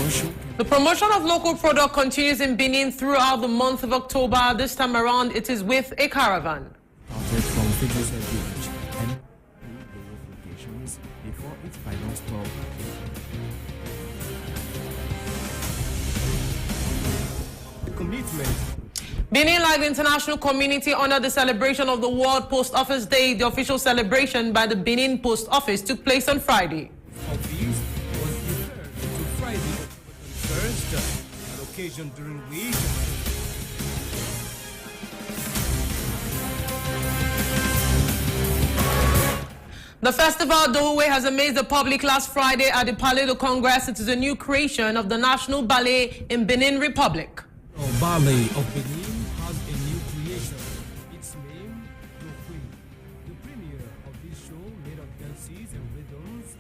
The promotion of local product continues in Benin throughout the month of October. This time around, it is with a caravan. From Suivez and locations before its final stop. Commitment. Benin, like the international community, honored the celebration of the World Post Office Day. The official celebration by the Benin Post Office took place on Friday. Office was deferred to Friday, an occasion during which the festival Dowe has amazed the public last Friday at the Palais de Congrès. It is a new creation of the National Ballet in Benin Republic. Ballet of Benin has a new creation. Its name, Golfe. The premiere of this show made of dances and rhythms.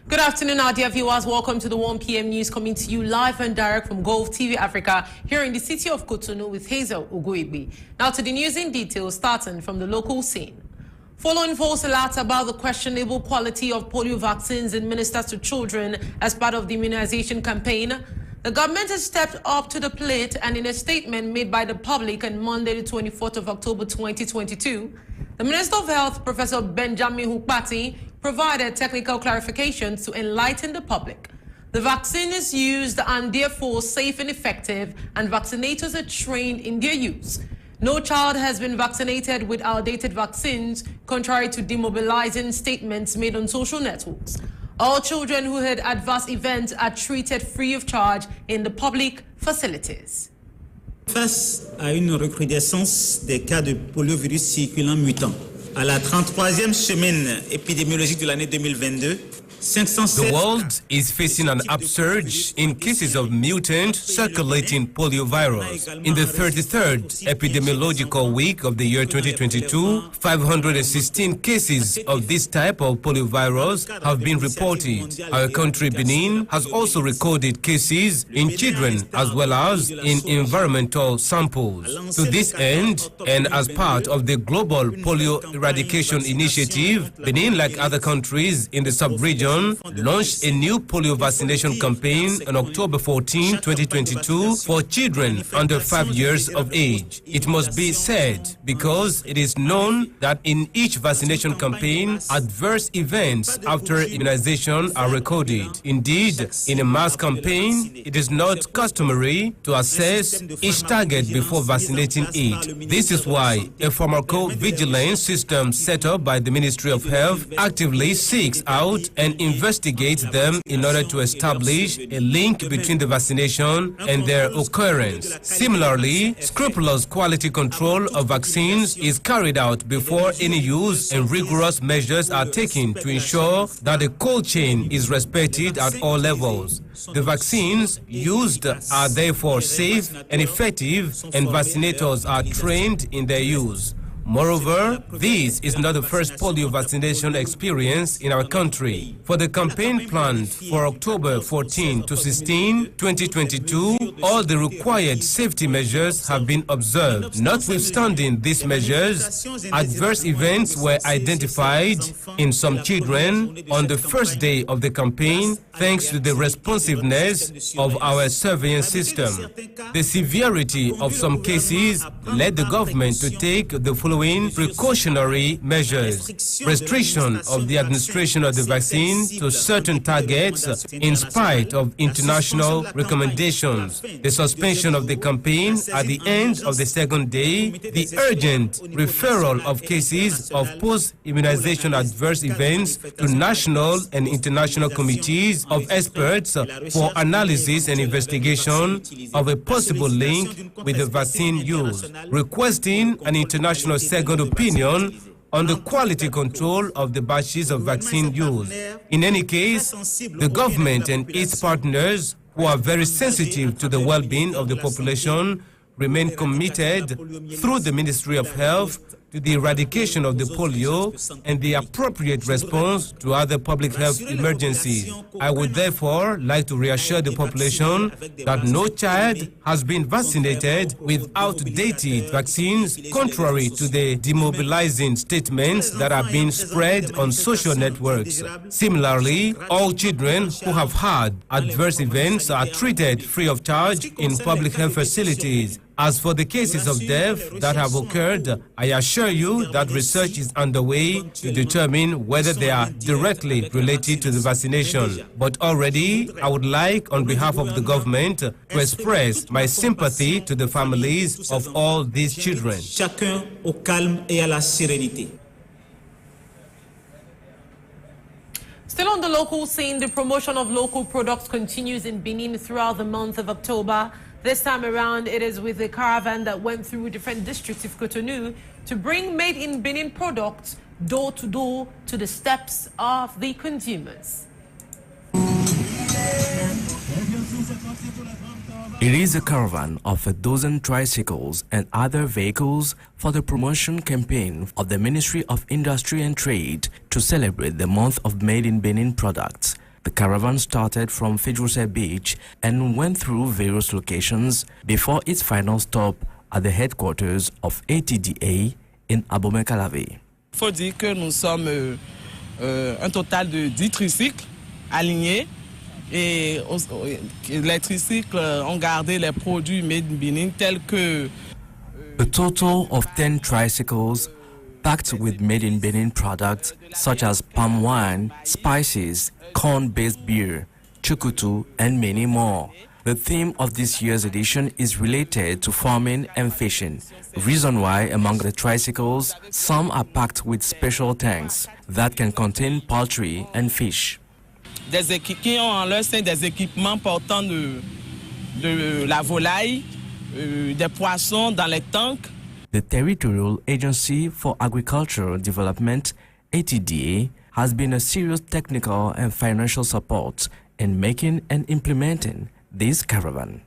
Good afternoon, our dear viewers. Welcome to the 1 p.m. news coming to you live and direct from Golfe TV Africa here in the city of Cotonou with Hazel OGOIGBE. Now to the news in detail, starting from the local scene. Following false alerts about the questionable quality of polio vaccines administered to children as part of the immunization campaign, the government has stepped up to the plate, and in a statement made by the public on Monday, the 24th of October 2022, the Minister of Health, Professor Benjamin Hukpati, provided technical clarifications to enlighten the public. The vaccine is used and therefore safe and effective, and vaccinators are trained in their use. No child has been vaccinated with outdated vaccines, contrary to demobilizing statements made on social networks. All children who had adverse events are treated free of charge in the public facilities. Face à une recrudescence des cas de poliovirus circulant mutant, à la 33e semaine épidémiologique de l'année 2022, The world is facing an upsurge in cases of mutant circulating poliovirus. In the 33rd epidemiological week of the year 2022, 516 cases of this type of poliovirus have been reported. Our country, Benin, has also recorded cases in children as well as in environmental samples. To this end, and as part of the global polio eradication initiative, Benin, like other countries in the sub-region, launched a new polio vaccination campaign on October 14, 2022 for children under 5 years of age. It must be said because it is known that in each vaccination campaign, adverse events after immunization are recorded. Indeed, in a mass campaign, it is not customary to assess each target before vaccinating it. This is why a pharmacovigilance system set up by the Ministry of Health actively seeks out and investigates them in order to establish a link between the vaccination and their occurrence. Similarly, scrupulous quality control of vaccines is carried out before any use, and rigorous measures are taken to ensure that the cold chain is respected at all levels. The vaccines used are therefore safe and effective, and vaccinators are trained in their use. Moreover, this is not the first polio vaccination experience in our country. For the campaign planned for October 14 to 16, 2022, all the required safety measures have been observed. Notwithstanding these measures, adverse events were identified in some children on the first day of the campaign thanks to the responsiveness of our surveillance system. The severity of some cases led the government to take the following precautionary measures: restriction of the administration of the vaccine to certain targets in spite of international recommendations, the suspension of the campaign at the end of the second day, the urgent referral of cases of post-immunization adverse events to national and international committees of experts for analysis and investigation of a possible link with the vaccine use, requesting an international second opinion on the quality control of the batches of vaccine use. In any case, the government and its partners, who are very sensitive to the well-being of the population, remain committed through the Ministry of Health to the eradication of the polio and the appropriate response to other public health emergencies. I would therefore like to reassure the population that no child has been vaccinated with outdated vaccines, contrary to the demobilizing statements that are being spread on social networks. Similarly, all children who have had adverse events are treated free of charge in public health facilities. As for the cases of death that have occurred, I assure you that research is underway to determine whether they are directly related to the vaccination. But already, I would like, on behalf of the government, to express my sympathy to the families of all these children. Chacun au calme et à la sérénité. Still on the local scene, the promotion of local products continues in Benin throughout the month of October. This time around, it is with a caravan that went through different districts of Cotonou to bring made in Benin products door to door to the steps of the consumers. It is a caravan of a dozen tricycles and other vehicles for the promotion campaign of the Ministry of Industry and Trade to celebrate the month of Made in Benin products. The caravan started from Suivez Beach and went through various locations before its final stop at the headquarters of ATDA in Abomey-Calavi. Il faut dire que nous sommes un total de 10 tricycles alignés et les tricycles ont gardé les produits made in Benin tels que a total of 10 tricycles packed with made in Benin products such as palm wine, spices, corn-based beer, chukutu, and many more. The theme of this year's edition is related to farming and fishing. Reason why among the tricycles, some are packed with special tanks that can contain poultry and fish. qui ont en leur sein des équipements portant de la volaille, des poissons dans les tanks. The Territorial Agency for Agricultural Development, ATDA, has been a serious technical and financial support in making and implementing this caravan.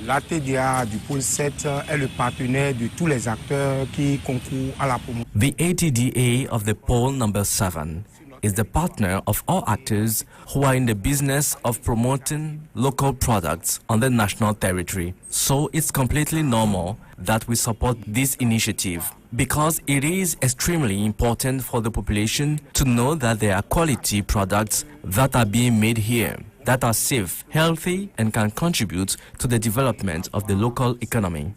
L'ATDA du pôle 7 est le partenaire de tous les acteurs qui concourent à la promotion. The ATDA of the pole number 7 is the partner of all actors who are in the business of promoting local products on the national territory. So it's completely normal that we support this initiative because it is extremely important for the population to know that there are quality products that are being made here, that are safe, healthy, and can contribute to the development of the local economy.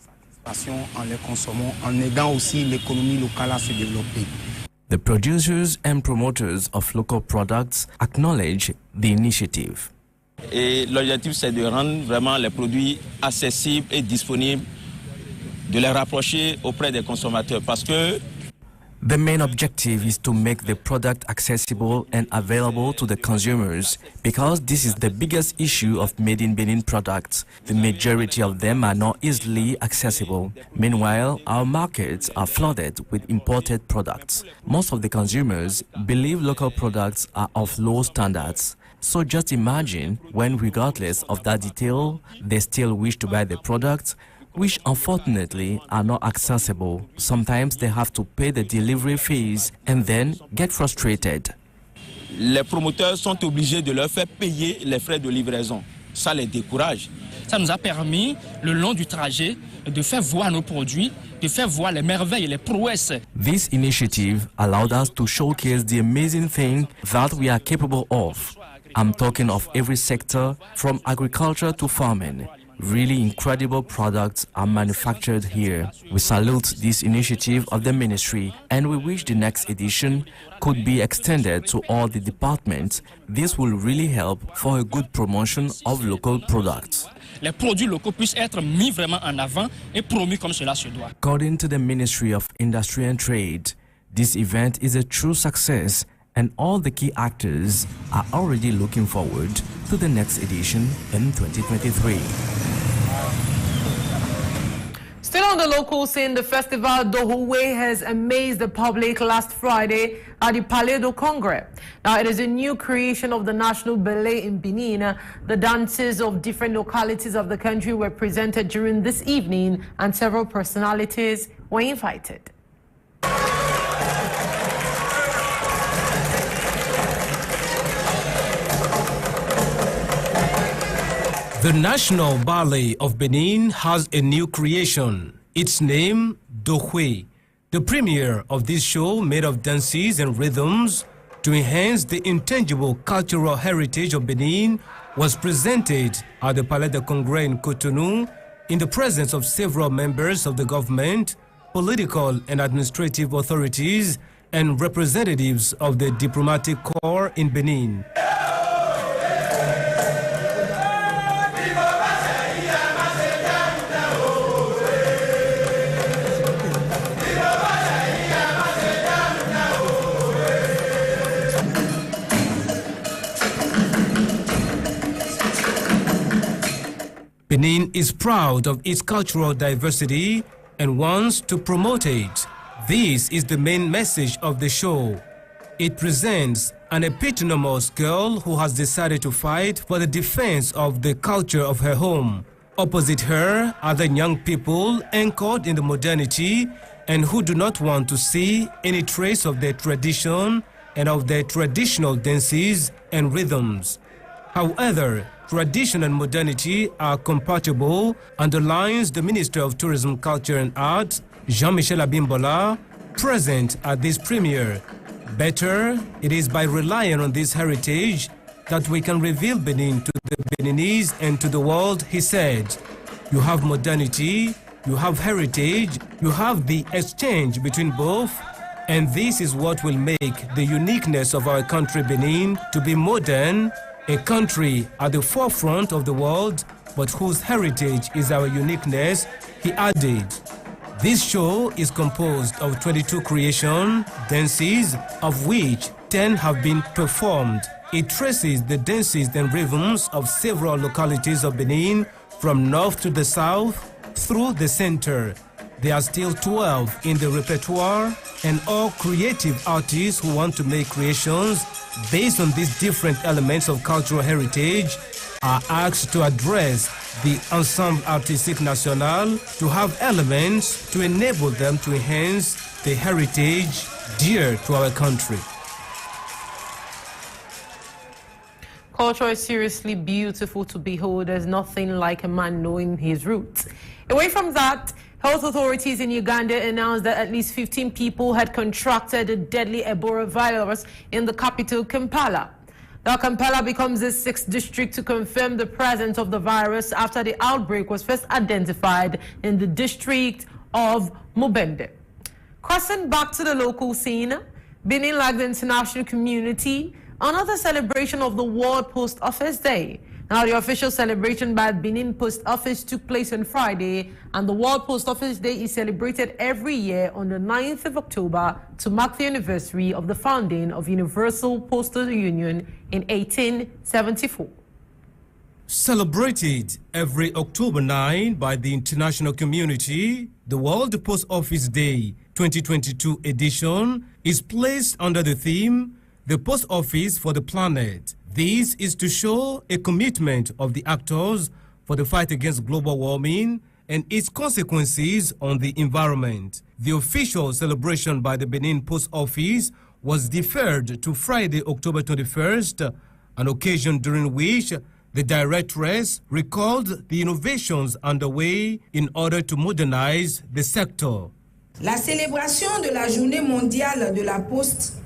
En les consommant, en aidant aussi l'économie locale à se développer. The producers and promoters of local products acknowledge the initiative. Et l'objectif, c'est de rendre vraiment les produits accessibles et disponibles, de les rapprocher auprès des consommateurs parce que the main objective is to make the product accessible and available to the consumers because this is the biggest issue of made in Benin products. The majority of them are not easily accessible. Meanwhile, our markets are flooded with imported products. Most of the consumers believe local products are of low standards. So just imagine when, regardless of that detail, they still wish to buy the products, which unfortunately are not accessible. Sometimes they have to pay the delivery fees and then get frustrated. Les promoteurs sont obligés de leur faire payer les frais de livraison. Ça les décourage. Ça nous a permis, le long du trajet, de faire voir nos produits, de faire voir les merveilles et les prouesses. This initiative allowed us to showcase the amazing thing that we are capable of. I'm talking of every sector, from agriculture to farming. Really incredible products are manufactured here. We salute this initiative of the ministry and we wish the next edition could be extended to all the departments. This will really help for a good promotion of local products. Les produits locaux puissent être mis vraiment en avant et promus comme cela se doit. According to the Ministry of Industry and Trade, this event is a true success and all the key actors are already looking forward to the next edition in 2023. Still on the local scene, the festival Dohoué has amazed the public last Friday at the Palais du Congrès. Now, it is a new creation of the National Ballet in Benin. The dances of different localities of the country were presented during this evening and several personalities were invited. The National Ballet of Benin has a new creation. Its name, Dohwe. The premiere of this show, made of dances and rhythms to enhance the intangible cultural heritage of Benin, was presented at the Palais de Congrès in Cotonou in the presence of several members of the government, political and administrative authorities, and representatives of the diplomatic corps in Benin. Benin is proud of its cultural diversity and wants to promote it. This is the main message of the show. It presents an epitomous girl who has decided to fight for the defense of the culture of her home. Opposite her are the young people anchored in the modernity and who do not want to see any trace of their tradition and of their traditional dances and rhythms. However, tradition and modernity are compatible, underlines the Minister of Tourism, Culture and Arts, Jean-Michel Abimbola, present at this premiere. Better, it is by relying on this heritage that we can reveal Benin to the Beninese and to the world, he said. You have modernity, you have heritage, you have the exchange between both, and this is what will make the uniqueness of our country Benin to be modern, a country at the forefront of the world, but whose heritage is our uniqueness, he added. This show is composed of 22 creation dances, of which 10 have been performed. It traces the dances and rhythms of several localities of Benin, from north to the south, through the center. There are still 12 in the repertoire, and all creative artists who want to make creations based on these different elements of cultural heritage are asked to address the Ensemble Artistique National to have elements to enable them to enhance the heritage dear to our country. Culture is seriously beautiful to behold. There's nothing like a man knowing his roots. Away from that, health authorities in Uganda announced that at least 15 people had contracted the deadly Ebola virus in the capital, Kampala. Now, Kampala becomes the 6th district to confirm the presence of the virus after the outbreak was first identified in the district of Mubende. Crossing back to the local scene, Benin, like the international community, another celebration of the World Post Office Day. Now, the official celebration by Benin Post Office took place on Friday, and the World Post Office Day is celebrated every year on the 9th of October to mark the anniversary of the founding of Universal Postal Union in 1874. Celebrated every October 9 by the international community, the World Post Office Day 2022 edition is placed under the theme, The Post Office for the Planet. This is to show a commitment of the actors for the fight against global warming and its consequences on the environment. The official celebration by the Benin Post Office was deferred to Friday, October 21st, an occasion during which the directress recalled the innovations underway in order to modernize the sector. La célébration de la Journée mondiale de la Poste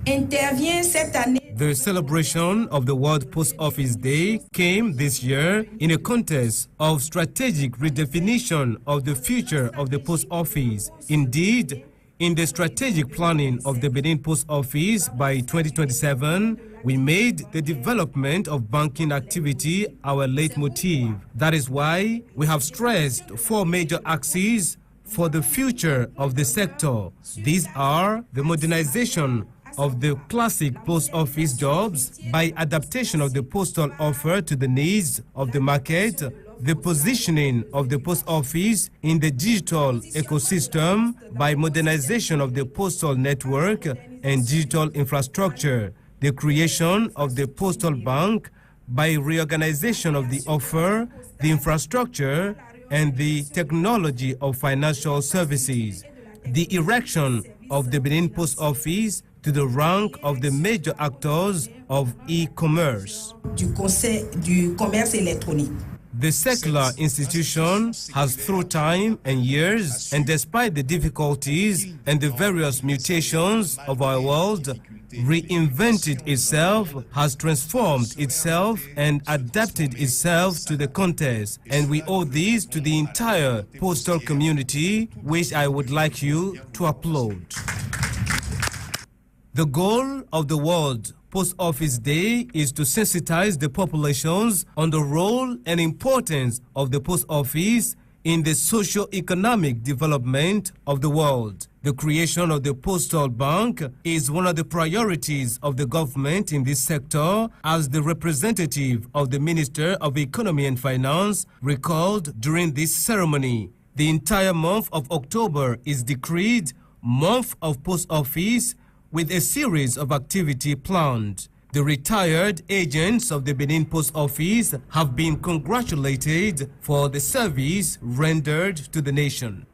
intervient cette année. The celebration of the World Post Office Day came this year in a context of strategic redefinition of the future of the post office. Indeed, in the strategic planning of the Benin Post Office by 2027, we made the development of banking activity our leitmotif. That is why we have stressed 4 major axes for the future of the sector. These are the modernization of the classic post office jobs by adaptation of the postal offer to the needs of the market, the positioning of the post office in the digital ecosystem by modernization of the postal network and digital infrastructure, the creation of the postal bank by reorganization of the offer, the infrastructure, and the technology of financial services, the erection of the Benin Post Office to the rank of the major actors of e-commerce. Du commerce électronique. The secular institution has, through time and years, and despite the difficulties and the various mutations of our world, reinvented itself, has transformed itself and adapted itself to the context. And we owe this to the entire postal community, which I would like you to applaud. The goal of the World Post Office Day is to sensitize the populations on the role and importance of the post office in the socio-economic development of the world. The creation of the Postal Bank is one of the priorities of the government in this sector, as the representative of the Minister of Economy and Finance recalled during this ceremony. The entire month of October is decreed Month of Post Office, with a series of activity planned. The retired agents of the Benin Post Office have been congratulated for the service rendered to the nation.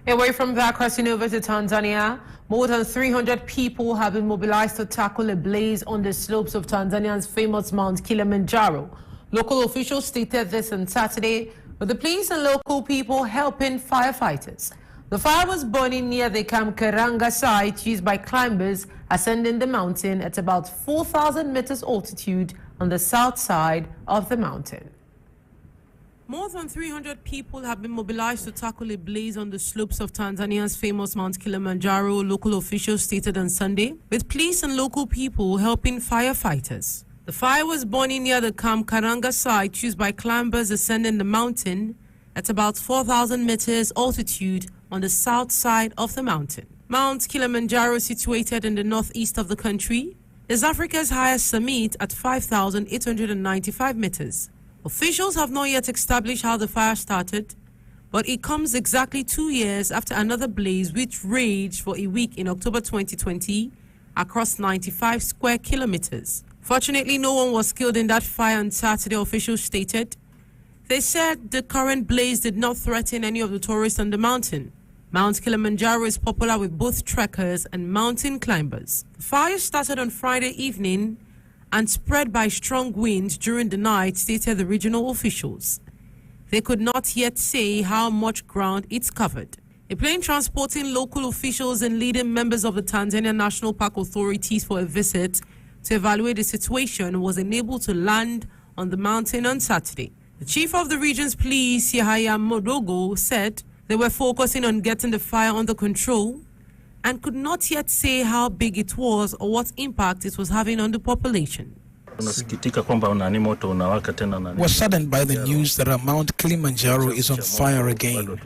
Away from that, crossing over to Tanzania, more than 300 people have been mobilized to tackle a blaze on the slopes of Tanzania's famous Mount Kilimanjaro. Local officials stated this on Saturday, with the police and local people helping firefighters. The fire was burning near the Kamkaranga site used by climbers ascending the mountain at about 4,000 meters altitude on the south side of the mountain. More than 300 people have been mobilized to tackle a blaze on the slopes of Tanzania's famous Mount Kilimanjaro, local officials stated on Sunday, with police and local people helping firefighters. The fire was burning near the Kamkaranga site used by climbers ascending the mountain at about 4,000 meters altitude on the south side of the mountain. Mount Kilimanjaro, situated in the northeast of the country, is Africa's highest summit at 5,895 meters. Officials have not yet established how the fire started, but it comes exactly 2 years after another blaze which raged for a week in October 2020 across 95 square kilometers. Fortunately, no one was killed in that fire on Saturday, officials stated. They said the current blaze did not threaten any of the tourists on the mountain. Mount Kilimanjaro is popular with both trekkers and mountain climbers. The fire started on Friday evening and spread by strong winds during the night, stated the regional officials. They could not yet say how much ground it's covered. A plane transporting local officials and leading members of the Tanzania National Park authorities for a visit to evaluate the situation was unable to land on the mountain on Saturday. The chief of the region's police, Yahaya Modogo, said they were focusing on getting the fire under control and could not yet say how big it was or what impact it was having on the population. We're saddened by the news that Mount Kilimanjaro is on fire again.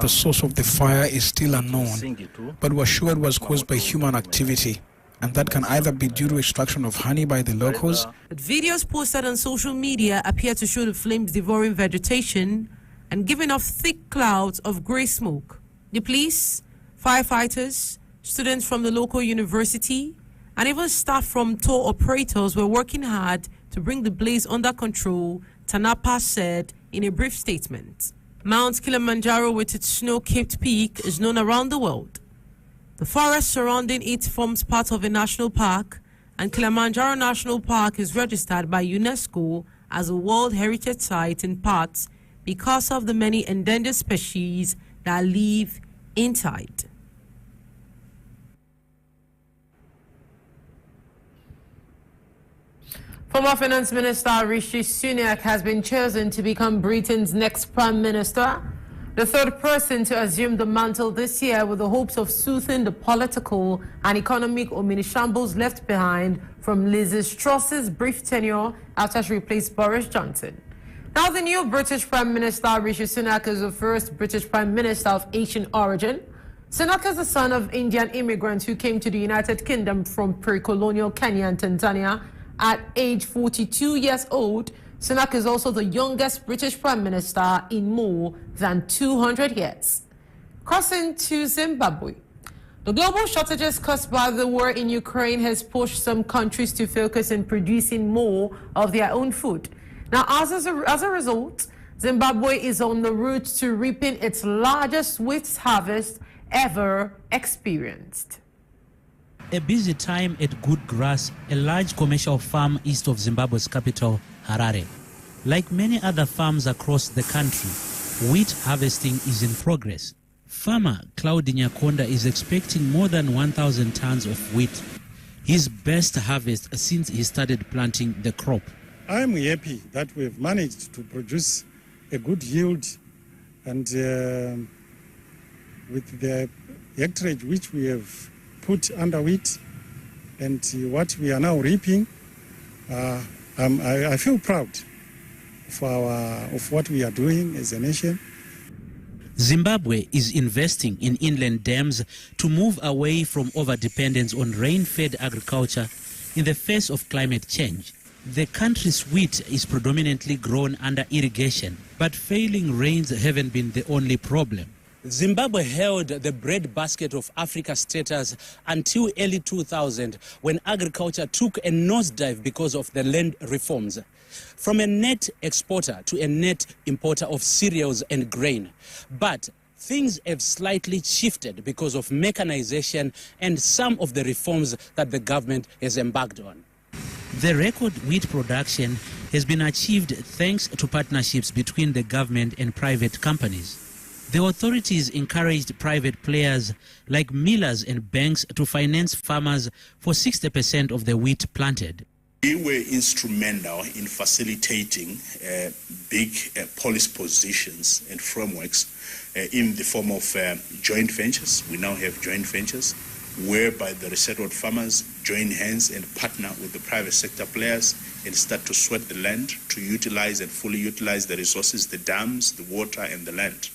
The source of the fire is still unknown, but we're sure it was caused by human activity, and that can either be due to extraction of honey by the locals. But videos posted on social media appear to show the flames devouring vegetation and giving off thick clouds of grey smoke. The police, firefighters, students from the local university, and even staff from tour operators were working hard to bring the blaze under control, TANAPA said in a brief statement. Mount Kilimanjaro, with its snow-capped peak, is known around the world. The forest surrounding it forms part of a national park, and Kilimanjaro National Park is registered by UNESCO as a World Heritage Site in part because of the many endangered species that live inside. Former Finance Minister Rishi Sunak has been chosen to become Britain's next Prime Minister, the third person to assume the mantle this year, with the hopes of soothing the political and economic shambles left behind from Liz Truss's brief tenure after she replaced Boris Johnson. Now, the new British Prime Minister Rishi Sunak is the first British Prime Minister of Asian origin. Sunak is the son of Indian immigrants who came to the United Kingdom from pre-colonial Kenya and Tanzania at age 42 years old. Sunak is also the youngest British Prime Minister in more than 200 years. Crossing to Zimbabwe. The global shortages caused by the war in Ukraine has pushed some countries to focus on producing more of their own food. Now, as a result, Zimbabwe is on the route to reaping its largest wheat harvest ever experienced. A busy time at Good Grass, a large commercial farm east of Zimbabwe's capital, Harare. Like many other farms across the country, wheat harvesting is in progress. Farmer Claude Nyakonda is expecting more than 1,000 tons of wheat, his best harvest since he started planting the crop. I'm happy that we've managed to produce a good yield, and with the hectarage which we have put under wheat and what we are now reaping, I feel proud of what we are doing as a nation. Zimbabwe is investing in inland dams to move away from over-dependence on rain-fed agriculture in the face of climate change. The country's wheat is predominantly grown under irrigation, but failing rains haven't been the only problem. Zimbabwe held the breadbasket of Africa status until early 2000, when agriculture took a nosedive because of the land reforms. From a net exporter to a net importer of cereals and grain. But things have slightly shifted because of mechanization and some of the reforms that the government has embarked on. The record wheat production has been achieved thanks to partnerships between the government and private companies. The authorities encouraged private players like millers and banks to finance farmers for 60% of the wheat planted. We were instrumental in facilitating big policy positions and frameworks in the form of joint ventures. We now have joint ventures whereby the resettled farmers join hands and partner with the private sector players and start to sweat the land to utilize and fully utilize the resources, the dams, the water and the land.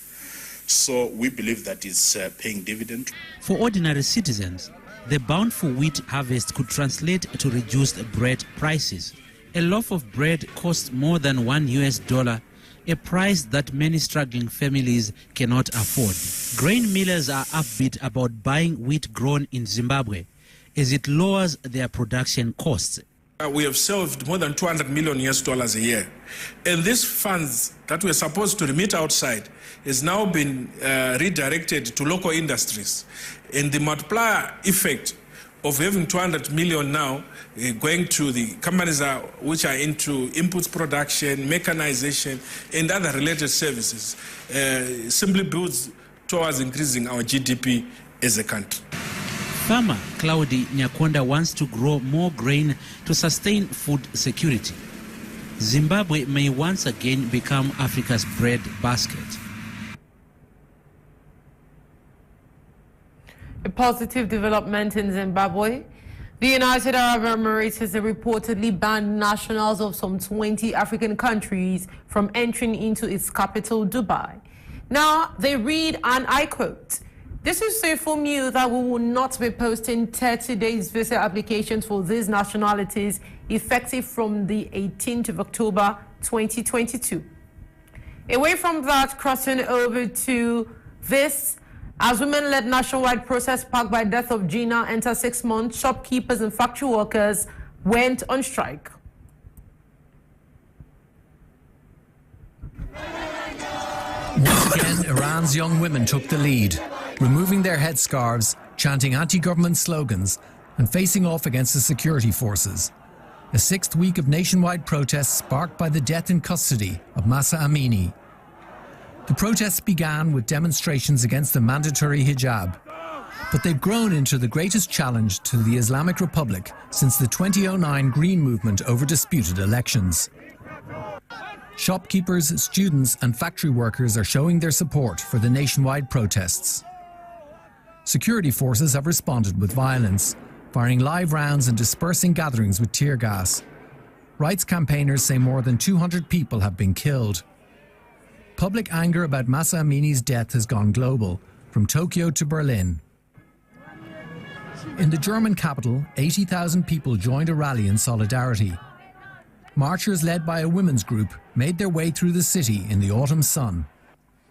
So we believe that is paying dividend. For ordinary citizens, the bountiful wheat harvest could translate to reduced bread prices. A loaf of bread costs more than $1, a price that many struggling families cannot afford. Grain millers are upbeat about buying wheat grown in Zimbabwe, as it lowers their production costs. We have saved more than $200 million a year. And these funds that were supposed to remit outside has now been redirected to local industries. And the multiplier effect of having 200 million now going to the companies which are into inputs production, mechanization, and other related services simply builds towards increasing our GDP as a country. Farmer Claude Nyakonda wants to grow more grain to sustain food security. Zimbabwe may once again become Africa's bread basket. A positive development in Zimbabwe. The United Arab Emirates has reportedly banned nationals of some 20 African countries from entering into its capital, Dubai. Now, they read, and I quote, "This is to inform you that we will not be posting 30 days visa applications for these nationalities effective from the 18th of October 2022. Away from that, crossing over to this, as women-led nationwide protest sparked by death of Gina enter 6 months, shopkeepers and factory workers went on strike. Once again, Iran's young women took the lead, removing their headscarves, chanting anti-government slogans, and facing off against the security forces. A 6th week of nationwide protests sparked by the death in custody of Mahsa Amini. The protests began with demonstrations against the mandatory hijab, but they've grown into the greatest challenge to the Islamic Republic since the 2009 Green Movement over disputed elections. Shopkeepers, students and factory workers are showing their support for the nationwide protests. Security forces have responded with violence, firing live rounds and dispersing gatherings with tear gas. Rights campaigners say more than 200 people have been killed. Public anger about Mahsa Amini's death has gone global, from Tokyo to Berlin. In the German capital, 80,000 people joined a rally in solidarity. Marchers led by a women's group made their way through the city in the autumn sun.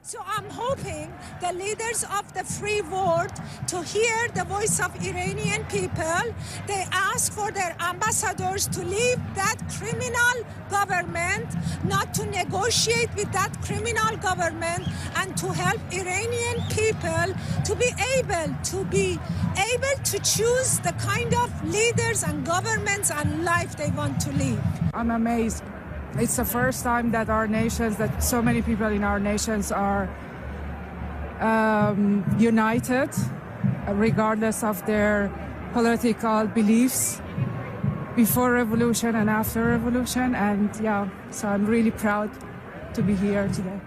So I'm hoping the leaders of the free world to hear the voice of Iranian people. They ask for their ambassadors to leave that criminal government, not to negotiate with that criminal government, and to help Iranian people to be able to choose the kind of leaders and governments and life they want to live. I'm amazed It's the first time that that so many people in our nations are united, regardless of their political beliefs, before revolution and after revolution. And yeah, so I'm really proud to be here today.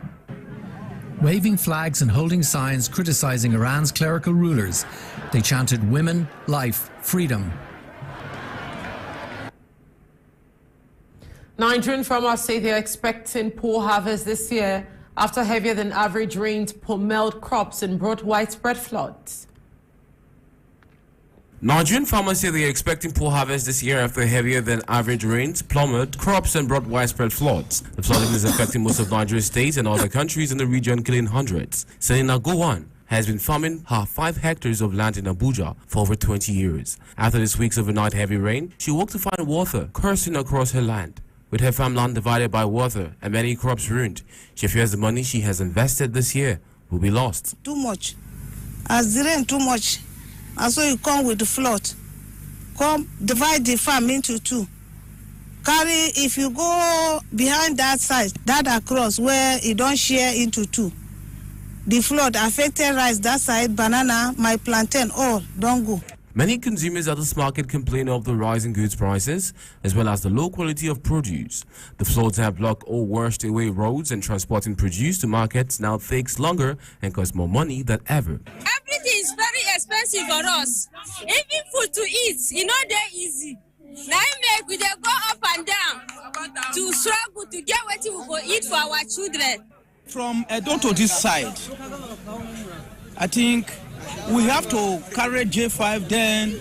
Waving flags and holding signs criticizing Iran's clerical rulers, they chanted women, life, freedom. Nigerian farmers say they are expecting poor harvest this year after heavier than average rains pummeled crops and brought widespread floods. Nigerian farmers say they are expecting poor harvest this year after heavier than average rains plummeted crops and brought widespread floods. The flooding is affecting most of Nigeria's states and other countries in the region, killing hundreds. Selina Gowon has been farming her 5 hectares of land in Abuja for over 20 years. After this week's overnight heavy rain, she woke to find water coursing across her land. With her farmland divided by water and many crops ruined, she fears the money she has invested this year will be lost. Too much. As the rain too much, and so you come with the flood. Come divide the farm into 2. Carry, if you go behind that side, that across where you don't share into 2. The flood affected rice that side, banana, my plantain, all don't go. Many consumers at this market complain of the rising goods prices as well as the low quality of produce. The floods have blocked or washed away roads, and transporting produce to markets now takes longer and costs more money than ever. Everything is very expensive for us. Even food to eat, it's not that easy. Now we go up and down to struggle to get what we go eat for our children. From Edo to this side, I think we have to carry J5, then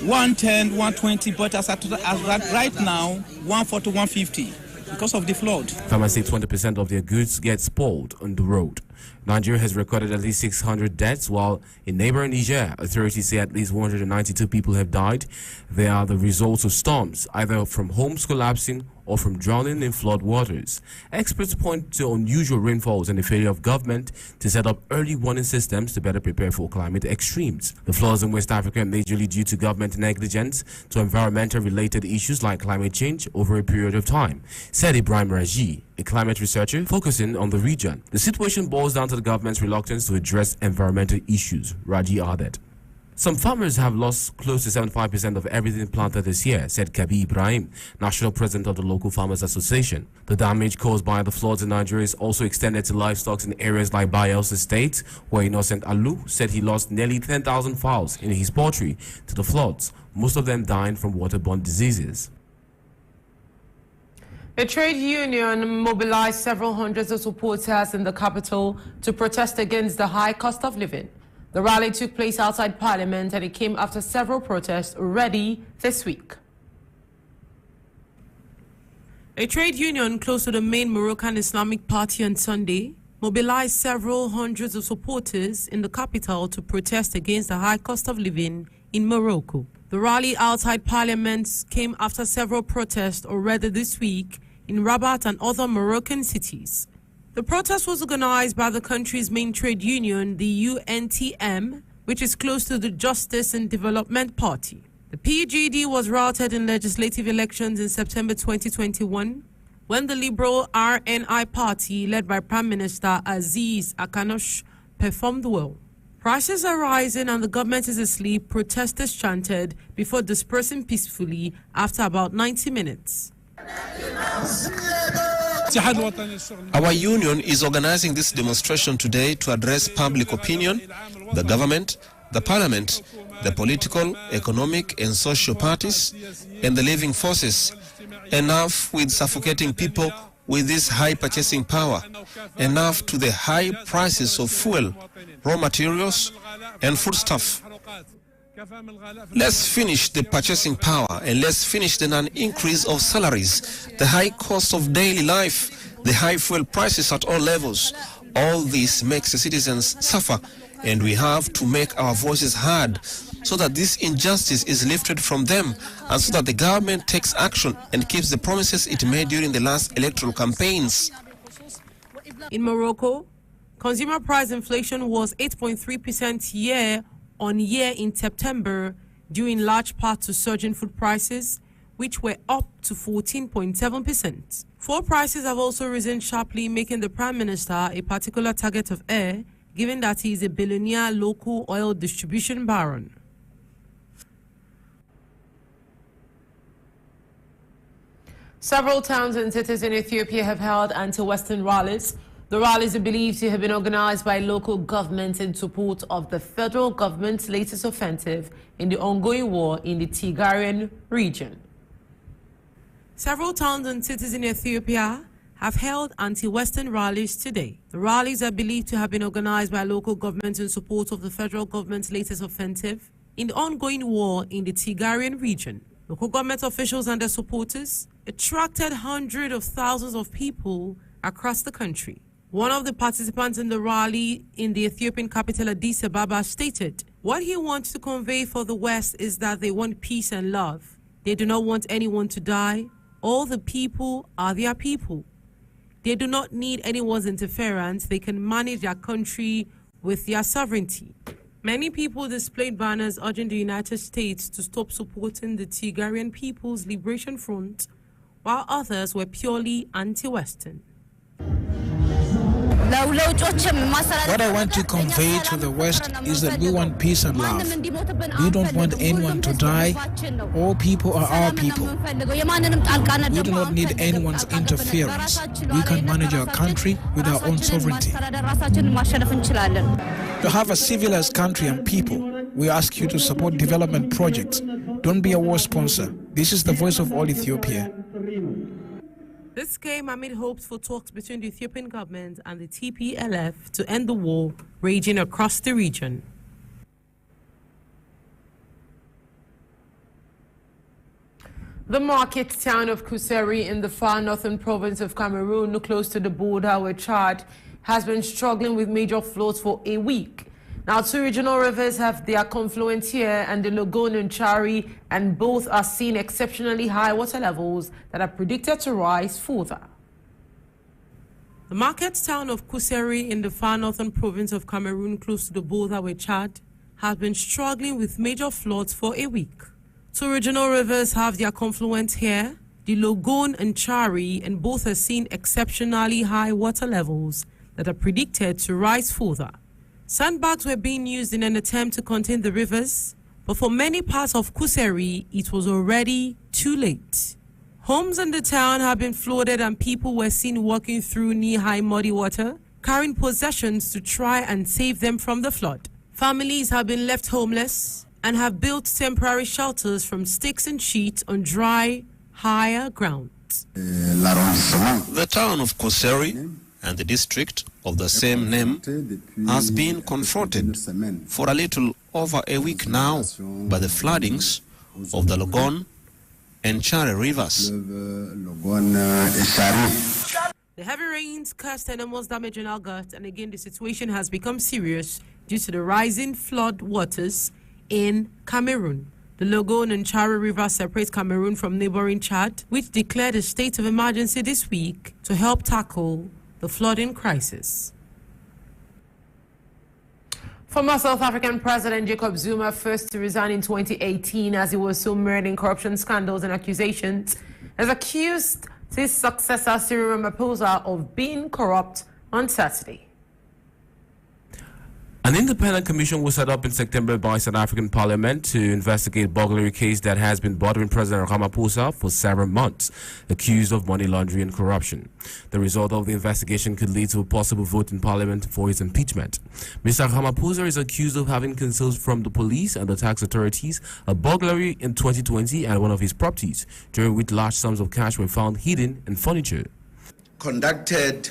110, 120, but as right now, 140, 150 because of the flood. Farmers say 20% of their goods get spoiled on the road. Nigeria has recorded at least 600 deaths, while in neighboring Niger, authorities say at least 192 people have died. They are the results of storms, either from homes collapsing or from drowning in flood waters. Experts point to unusual rainfalls and the failure of government to set up early warning systems to better prepare for climate extremes. The floods in West Africa are majorly due to government negligence to environmental-related issues like climate change over a period of time, said Ibrahim Raji, a climate researcher focusing on the region. The situation boils down to the government's reluctance to address environmental issues, Raji added. Some farmers have lost close to 75% of everything planted this year, said Kabi Ibrahim, national president of the local Farmers Association. The damage caused by the floods in Nigeria is also extended to livestock in areas like Bayelsa State, where Innocent Alu said he lost nearly 10,000 fowls in his poultry to the floods, most of them dying from waterborne diseases. A trade union mobilized several hundreds of supporters in the capital to protest against the high cost of living. The rally took place outside Parliament, and it came after several protests already this week. A trade union close to the main Moroccan Islamic Party on Sunday mobilized several hundreds of supporters in the capital to protest against the high cost of living in Morocco. The rally outside Parliament came after several protests already this week in Rabat and other Moroccan cities. The protest was organized by the country's main trade union, the UNTM, which is close to the Justice and Development Party. The PGD was routed in legislative elections in September 2021, when the liberal RNI party, led by Prime Minister Aziz Akanosh, performed well. Prices are rising and the government is asleep, protesters chanted before dispersing peacefully after about 90 minutes. Our union is organizing this demonstration today to address public opinion, the government, the parliament, the political, economic and social parties, and the living forces. Enough with suffocating people with this high purchasing power. Enough to the high prices of fuel, raw materials, and foodstuff. Let's finish the purchasing power, and let's finish the non-increase of salaries, the high cost of daily life, the high fuel prices at all levels. All this makes the citizens suffer, and we have to make our voices heard so that this injustice is lifted from them, and so that the government takes action and keeps the promises it made during the last electoral campaigns. In Morocco, consumer price inflation was 8.3% year-on-year in September, due in large part to surging food prices, which were up to 14.7%. Fuel prices have also risen sharply, making the Prime Minister a particular target of air, given that he is a billionaire local oil distribution baron. Several towns and cities in Ethiopia have held anti-Western rallies. The rallies are believed to have been organized by local governments in support of the federal government's latest offensive in the ongoing war in the Tigrayan region. Several towns and cities in Ethiopia have held anti-Western rallies today. The rallies are believed to have been organized by local governments in support of the federal government's latest offensive in the ongoing war in the Tigrayan region. Local government officials and their supporters attracted hundreds of thousands of people across the country. One of the participants in the rally in the Ethiopian capital Addis Ababa stated, "What he wants to convey for the West is that they want peace and love. They do not want anyone to die. All the people are their people. They do not need anyone's interference. They can manage their country with their sovereignty." Many people displayed banners urging the United States to stop supporting the Tigrayan People's Liberation Front, while others were purely anti-Western. What I want to convey to the West is that we want peace and love. We don't want anyone to die. All people are our people. We do not need anyone's interference. We can manage our country with our own sovereignty. To have a civilized country and people, we ask you to support development projects. Don't be a war sponsor. This is the voice of all Ethiopia. This came amid hopes for talks between the Ethiopian government and the TPLF to end the war raging across the region. The market town of Kuseri in the far northern province of Cameroon, close to the border with Chad, has been struggling with major floods for a week. Now, two regional rivers have their confluence here, and the Logone and Chari, and both are seeing exceptionally high water levels that are predicted to rise further. The market town of Kuseri in the far northern province of Cameroon, close to the border with Chad, has been struggling with major floods for a week. Two regional rivers have their confluence here, the Logone and Chari, and both are seeing exceptionally high water levels that are predicted to rise further. Sandbags were being used in an attempt to contain the rivers, but for many parts of Kuseri, it was already too late. Homes in the town have been flooded and people were seen walking through knee-high muddy water, carrying possessions to try and save them from the flood. Families have been left homeless and have built temporary shelters from sticks and sheets on dry, higher ground. The town of Kuseri and the district of the same name has been confronted for a little over a week now by the floodings of the Logone and Chari rivers. The heavy rains caused enormous damage in August, and again the situation has become serious due to the rising flood waters in Cameroon. The Logone and Chari River separates Cameroon from neighboring Chad, which declared a state of emergency this week to help tackle the flooding crisis. Former South African President Jacob Zuma, first to resign in 2018 as he was so mired in corruption scandals and accusations, has accused his successor Cyril Ramaphosa of being corrupt on Saturday. An independent commission was set up in September by South African Parliament to investigate a burglary case that has been bothering President Ramaphosa for several months, accused of money laundering and corruption. The result of the investigation could lead to a possible vote in Parliament for his impeachment. Mr. Ramaphosa is accused of having concealed from the police and the tax authorities a burglary in 2020 at one of his properties, during which large sums of cash were found hidden in furniture. Conducted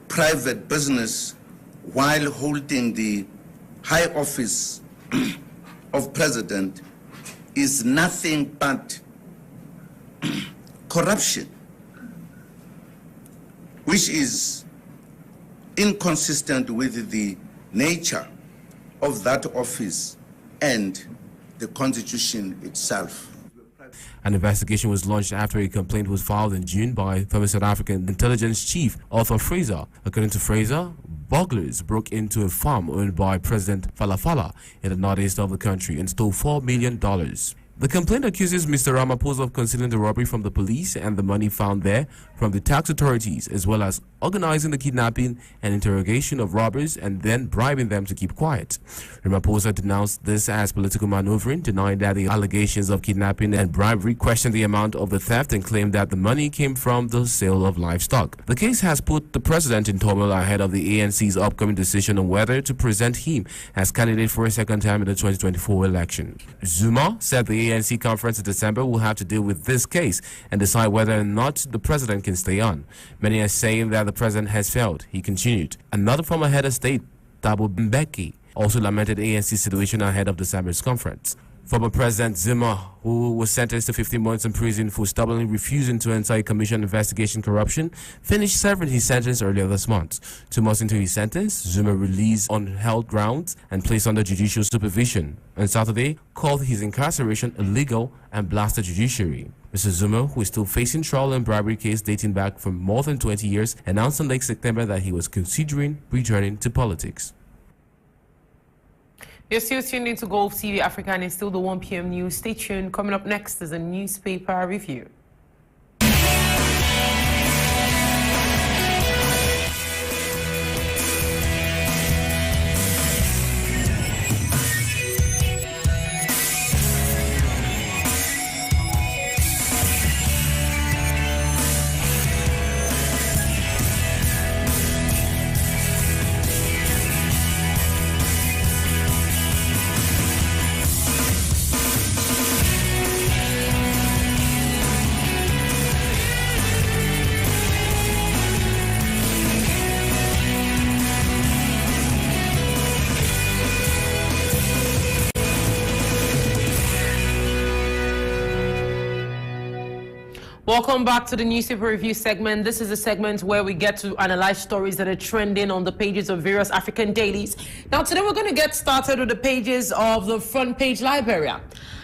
private business while holding the high office of president is nothing but corruption, which is inconsistent with the nature of that office and the Constitution itself. An investigation was launched after a complaint was filed in June by former South African intelligence chief Arthur Fraser. According to Fraser, burglars broke into a farm owned by President Falafala in the northeast of the country and stole $4 million. The complaint accuses Mr. Ramaphosa of concealing the robbery from the police and the money found there from the tax authorities, as well as organizing the kidnapping and interrogation of robbers and then bribing them to keep quiet. Ramaphosa denounced this as political maneuvering, denying that the allegations of kidnapping and bribery questioned the amount of the theft and claimed that the money came from the sale of livestock. The case has put the president in turmoil ahead of the ANC's upcoming decision on whether to present him as candidate for a second time in the 2024 election. Zuma said the ANC conference in December will have to deal with this case and decide whether or not the president can stay on. Many are saying that the president has failed. He continued. Another former head of state, Thabo Mbeki, also lamented ANC's situation ahead of December's conference. Former President Zuma, who was sentenced to 15 months in prison for stubbornly refusing to enter a commission investigation corruption, finished serving his sentence earlier this month. 2 months into his sentence, Zuma released on held grounds and placed under judicial supervision. On Saturday, called his incarceration illegal and blasted judiciary. Mr. Zuma, who is still facing trial and bribery case dating back from more than 20 years, announced in late September that he was considering returning to politics. You're still tuned into Golfe TV Africa and it's still the 1 p.m. news. Stay tuned. Coming up next is a newspaper review. Welcome back to the newspaper review segment. This is a segment where we get to analyze stories that are trending on the pages of various African dailies. Now, today we're going to get started with the pages of the Front Page Liberia.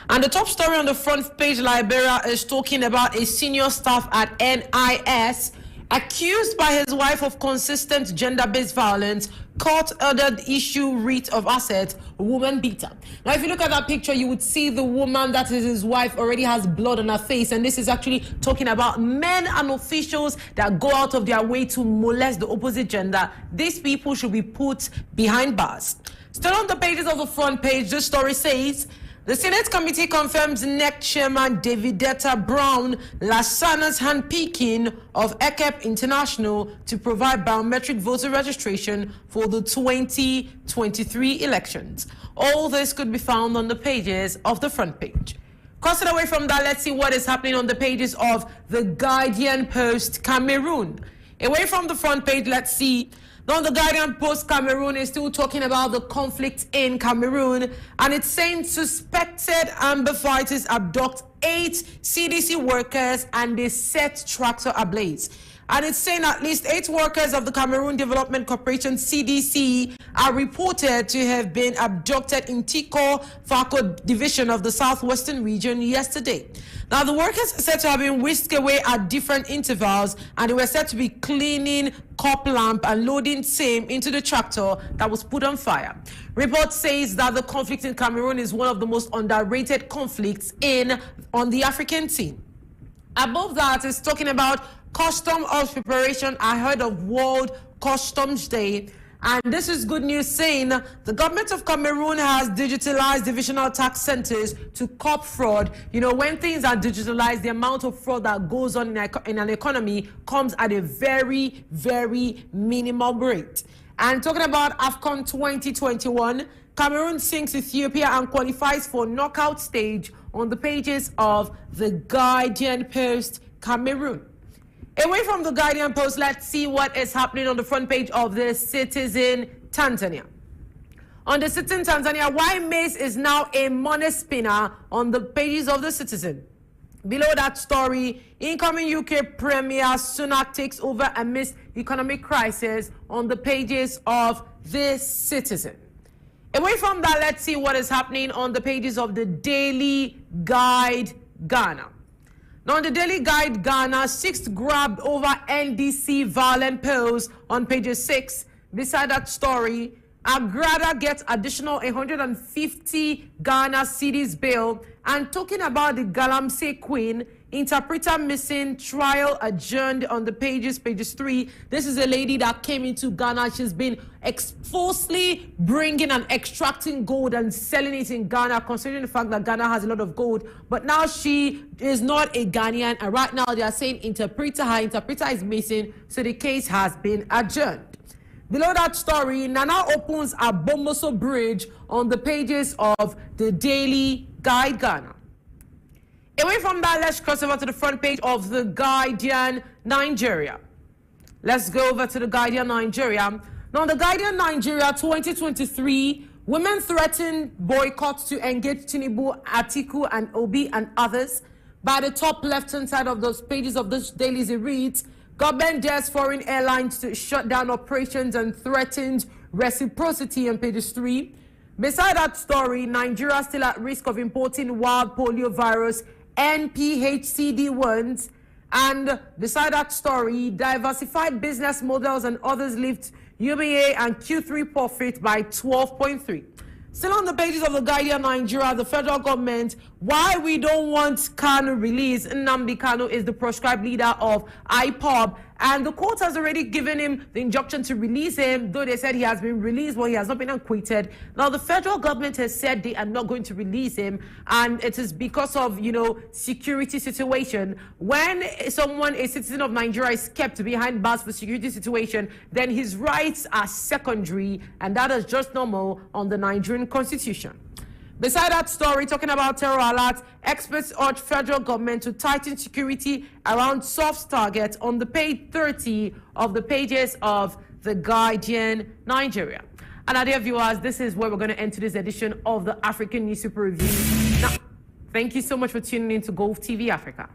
And the top story on the Front Page Liberia is talking about a senior staff at NIS accused by his wife of consistent gender-based violence, court ordered issue writ of assets, woman beater. Now, if you look at that picture, you would see the woman that is his wife already has blood on her face, and this is actually talking about men and officials that go out of their way to molest the opposite gender. These people should be put behind bars. Still on the pages of the Front Page, this story says, the Senate Committee confirms NEC Chairman Davidetta Brown Lasana's handpicking of ECEP International to provide biometric voter registration for the 2023 elections. All this could be found on the pages of the Front Page. Crossing away from that, let's see what is happening on the pages of the Guardian Post Cameroon. Away from the Front Page, let's see. Now, the Guardian Post Cameroon is still talking about the conflict in Cameroon, and it's saying suspected amber fighters abduct 8 CDC workers and they set tractor ablaze. And it's saying at least 8 workers of the Cameroon Development Corporation CDC are reported to have been abducted in Tiko Fako division of the southwestern region yesterday. Now, the workers are said to have been whisked away at different intervals, and they were said to be cleaning cop lamp and loading same into the tractor that was put on fire. Report says that the conflict in Cameroon is one of the most underrated conflicts on the African scene. Above that is talking about custom ops preparation ahead of World Customs Day. And this is good news, saying the government of Cameroon has digitalized divisional tax centers to curb fraud. You know, when things are digitalized, the amount of fraud that goes on in an economy comes at a very, very minimal rate. And talking about AFCON 2021, Cameroon sinks Ethiopia and qualifies for knockout stage on the pages of the Guardian Post Cameroon. Away from the Guardian Post, let's see what is happening on the front page of the Citizen Tanzania. On the Citizen Tanzania, why maize is now a money spinner on the pages of the Citizen. Below that story, incoming UK Premier Sunak takes over amidst economic crisis on the pages of the Citizen. Away from that, let's see what is happening on the pages of the Daily Guide Ghana. Now, on the Daily Guide Ghana, 6th grabbed over NDC violent polls on pages 6. Beside that story, Agrada gets additional 150 Ghana cedis bail. And talking about the Galamsey Queen, interpreter missing, trial adjourned on the pages 3. This is a lady that came into Ghana. She's been falsely bringing and extracting gold and selling it in Ghana, considering the fact that Ghana has a lot of gold. But now she is not a Ghanaian, and right now they are saying her interpreter is missing, so the case has been adjourned. Below that story, Nana opens a Bomoso Bridge on the pages of the Daily Guide Ghana. Away from that, let's cross over to the front page of the Guardian Nigeria. Let's go over to the Guardian Nigeria. Now, the Guardian Nigeria 2023, women threaten boycott to engage Tinubu, Atiku, and Obi and others. By the top left-hand side of those pages of this dailies, it reads, government dares foreign airlines to shut down operations and threatens reciprocity on pages 3. Beside that story, Nigeria still at risk of importing wild polio virus NPHCD1s. And beside that story, diversified business models and others lift UBA and Q3 profit by 12.3. Still on the pages of the Guardian Nigeria, the federal government, why we don't want Kanu released. Nnamdi Kanu is the proscribed leader of IPOB, and the court has already given him the injunction to release him, though they said he has been released, well, he has not been acquitted. Now, the federal government has said they are not going to release him, and it is because of, security situation. When someone, a citizen of Nigeria, is kept behind bars for security situation, then his rights are secondary, and that is just normal on the Nigerian constitution. Beside that story, talking about terror alert, experts urge federal government to tighten security around soft targets on the page 30 of the pages of the Guardian Nigeria. And our dear viewers, this is where we're going to end today's edition of the African News Super Review. Now, thank you so much for tuning in to Golfe TV Africa.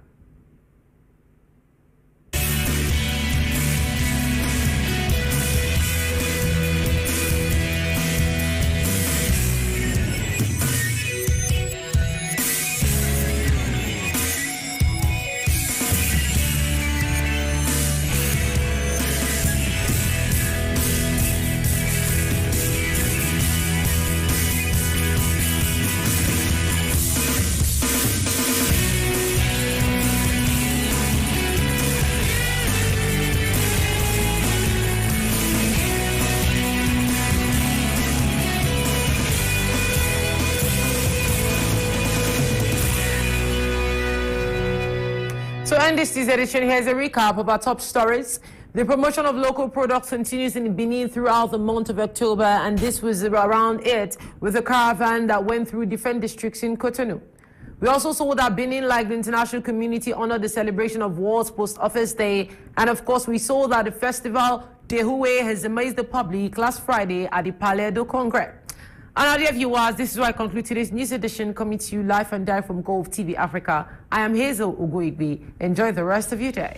To end this edition, here's a recap of our top stories. The promotion of local products continues in Benin throughout the month of October, and this was around it with a caravan that went through different districts in Cotonou. We also saw that Benin, like the international community, honored the celebration of World's Post Office Day, and of course we saw that the festival Dehuwe has amazed the public last Friday at the Palais du Congrès. And our dear viewers, this is where I conclude today's news edition, coming to you live and direct from Golfe TV Africa. I am Hazel OGOIGBE. Enjoy the rest of your day.